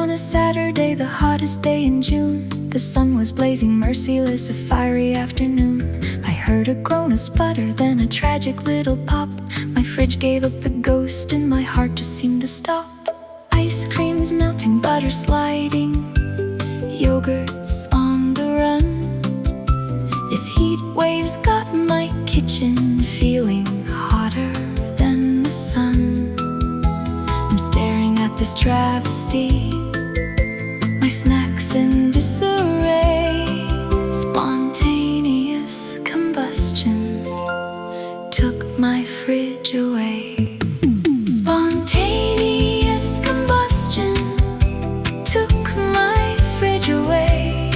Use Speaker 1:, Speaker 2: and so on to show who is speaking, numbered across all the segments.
Speaker 1: On a Saturday, the hottest day in June, the sun was blazing merciless, a fiery afternoon. I heard a groan, a sputter, then a tragic little pop. My fridge gave up the ghost and my heart just seemed to stop. Ice creams melting, butter sliding, yogurts on the run. This heat wave's got my kitchen feeling hotter than the sun. I'm staring at this travesty, my snacks in disarray. Spontaneous combustion took my fridge away. Spontaneous combustion took my fridge away.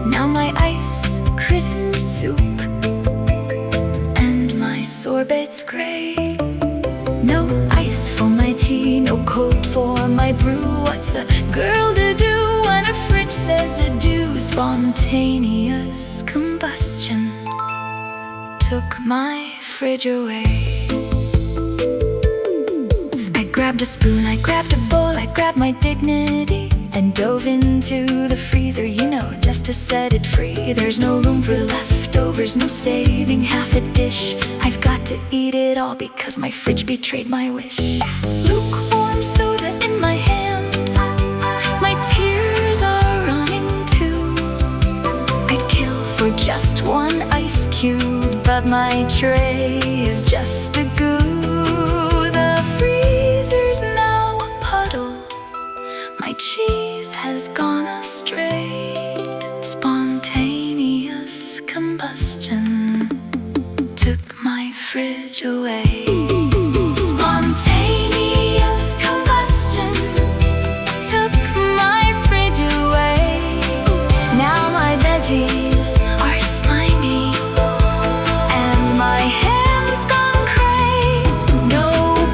Speaker 1: Now my ice crisp soup and my sorbet's gray. No ice for my tea, no cold for my brew. What's a girl to do when her fridge says adieu? Spontaneous combustion took my fridge away. I grabbed a spoon, I grabbed a bowl, I grabbed my dignity and dove into the freezer, just to set it free. There's no room for leftovers, no saving half a dish. I've got to eat it all because my fridge betrayed my wish. Lukewarm soda in my hand, my tears are running too. I'd kill for just one ice cube, but my tray is just a goo. The freezer's now a puddle, my cheese has gone astray. Spontaneous combustion took my fridge away. Spontaneous combustion took my fridge away. Now my veggies are slimy and my ham's gone cray. No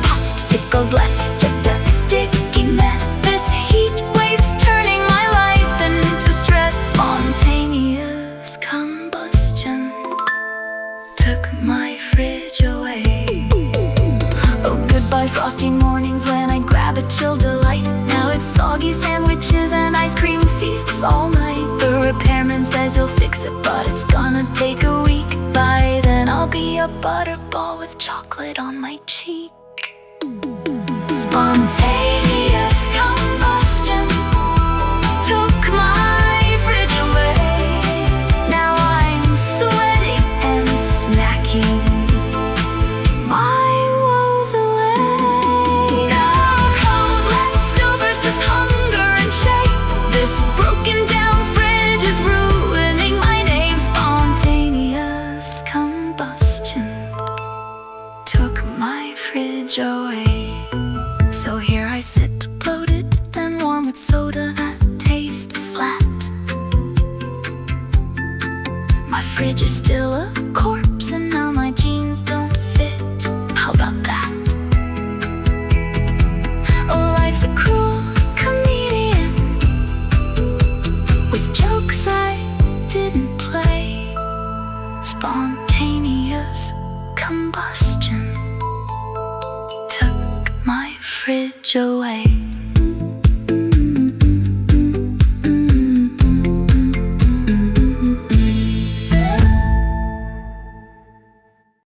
Speaker 1: popsicles left, just a sticky mess. This heat wave's turning my life into stress. Spontaneous combustion took my fridge away. Oh, goodbye frosty mornings when I'd grab a chill delight. Now it's soggy sandwiches and ice cream feasts all night. The repairman says he'll fix it, but it's gonna take a week. By then I'll be a butterball with chocolate on my cheek. Spontaneous